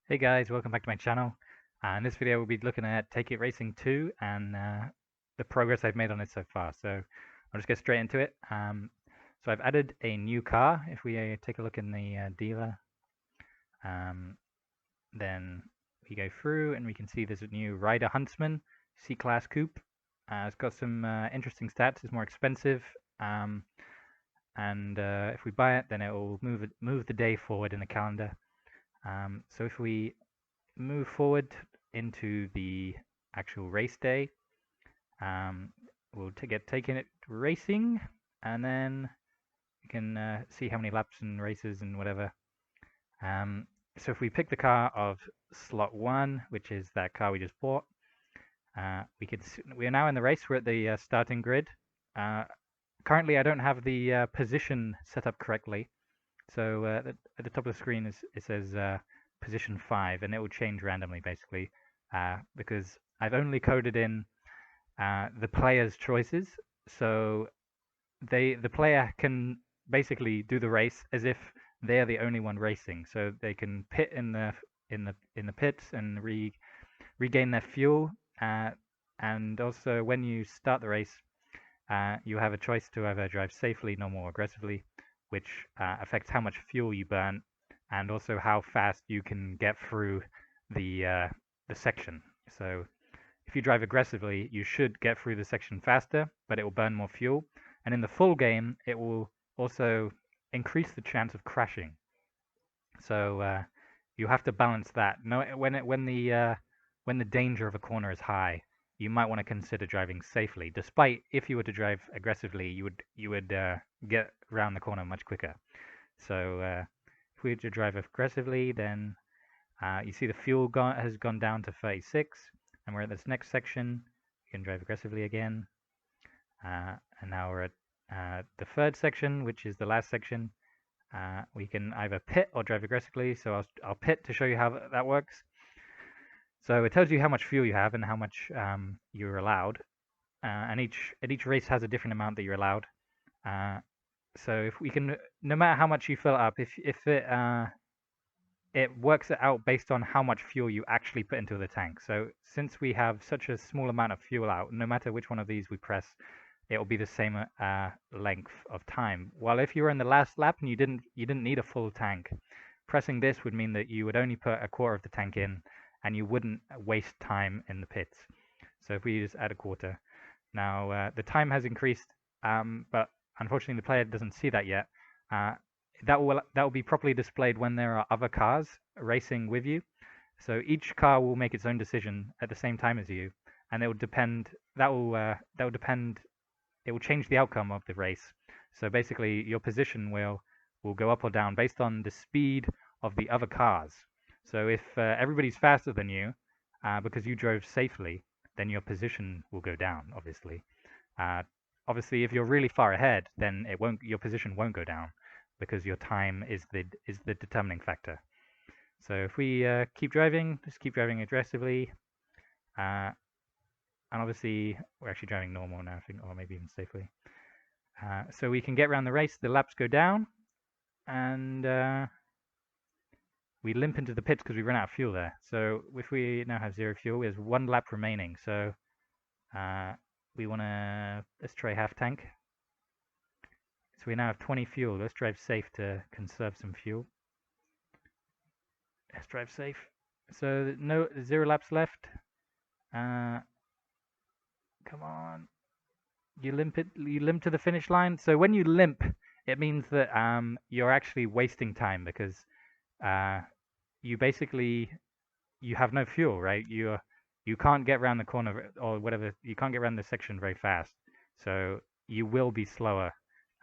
Hey guys, welcome back to my channel. In this video we'll be looking at Take It Racing 2 and the progress I've made on it so far. So I'll just get straight into it. So I've added a new car. If we take a look in the dealer, then we go through and we can see there's a new Ryder Huntsman C-Class Coupe. It's got some interesting stats. It's more expensive, and if we buy it, then it will move the day forward in the calendar. So if we move forward into the actual race day, we'll get taken it racing, and then you can see how many laps and races and whatever. So if we pick the car of slot 1, which is that car we just bought, we are now in the race. We're at the starting grid. Currently, I don't have the position set up correctly. So at the top of the screen it says position 5, and it will change randomly basically because I've only coded in the player's choices. So the player can basically do the race as if they are the only one racing. So they can pit in the pits and regain their fuel. And also, when you start the race, you have a choice to either drive safely, normal, or aggressively, which affects how much fuel you burn and also how fast you can get through the section. So if you drive aggressively, you should get through the section faster, but it will burn more fuel. And in the full game, it will also increase the chance of crashing. So you have to balance that. No, when the danger of a corner is high, you might want to consider driving safely. Despite if you were to drive aggressively, you would get around the corner much quicker. So if we were to drive aggressively, then you see the fuel has gone down to 36, and we're at this next section. You can drive aggressively again, and now we're at the third section, which is the last section. We can either pit or drive aggressively. So I'll pit to show you how that works. So it tells you how much fuel you have and how much you're allowed, and each race has a different amount that you're allowed. So if we can, no matter how much you fill up, if it works it out based on how much fuel you actually put into the tank. So since we have such a small amount of fuel out, no matter which one of these we press, it will be the same length of time. While if you were in the last lap and you didn't need a full tank, pressing this would mean that you would only put a quarter of the tank in, and you wouldn't waste time in the pits. So if we just add a quarter, now the time has increased, but unfortunately the player doesn't see that yet. That will be properly displayed when there are other cars racing with you. So each car will make its own decision at the same time as you, and it will depend. That will depend. It will change the outcome of the race. So basically, your position will go up or down based on the speed of the other cars. So if everybody's faster than you, because you drove safely, then your position will go down. Obviously, if you're really far ahead, then your position won't go down, because your time is the determining factor. So if we keep driving, just keep driving aggressively, and obviously we're actually driving normal now, I think, or maybe even safely. So we can get around the race, the laps go down, and we limp into the pits because we run out of fuel there. So if we now have 0 fuel, there's 1 lap remaining. So let's try half tank. So we now have 20 fuel. Let's drive safe to conserve some fuel. Let's drive safe. So 0 laps left. Come on. You limp to the finish line. So when you limp, it means that you're actually wasting time, because you have no fuel, right? You can't get around the corner or whatever. You can't get around the section very fast. So you will be slower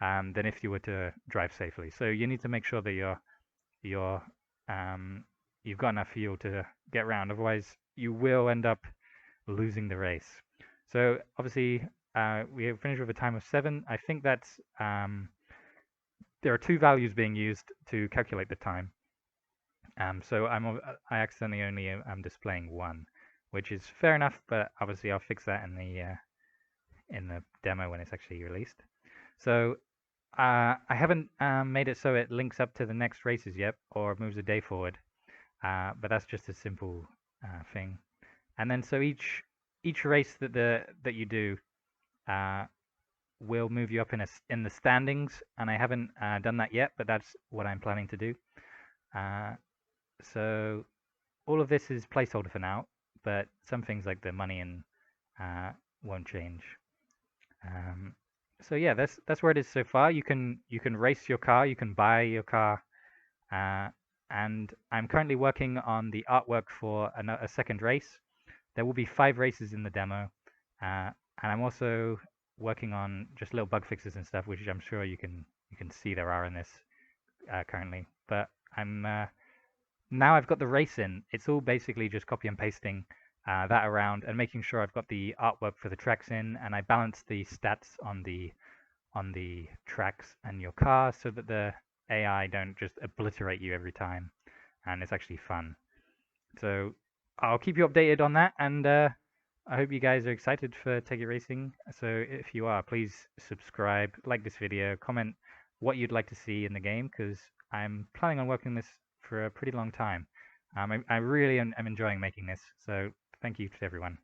than if you were to drive safely. So you need to make sure that you've got enough fuel to get around. Otherwise, you will end up losing the race. So obviously, we finished with a time of 7. I think that's there are 2 values being used to calculate the time. So I accidentally only am displaying 1, which is fair enough, but obviously I'll fix that in the demo when it's actually released. So I haven't made it so it links up to the next races yet, or moves a day forward. but that's just a simple thing. And then so each race that you do uh, will move you up in the standings, and I haven't done that yet, but that's what I'm planning to do. Uh, so all of this is placeholder for now, but some things like the money and uh, won't change. Um, so yeah, that's where it is so far. You can race your car, you can buy your car, uh, and I'm currently working on the artwork for a second race. There will be 5 races in the demo, and I'm also working on just little bug fixes and stuff, which I'm sure you can see there are in this currently. But I'm now I've got the race in. It's all basically just copy and pasting that around and making sure I've got the artwork for the tracks in, and I balance the stats on the tracks and your car so that the AI don't just obliterate you every time, and it's actually fun. So I'll keep you updated on that, and I hope you guys are excited for Take It Racing. So if you are, please subscribe, like this video, comment what you'd like to see in the game, because I'm planning on working this for a pretty long time. I really am enjoying making this, so thank you to everyone.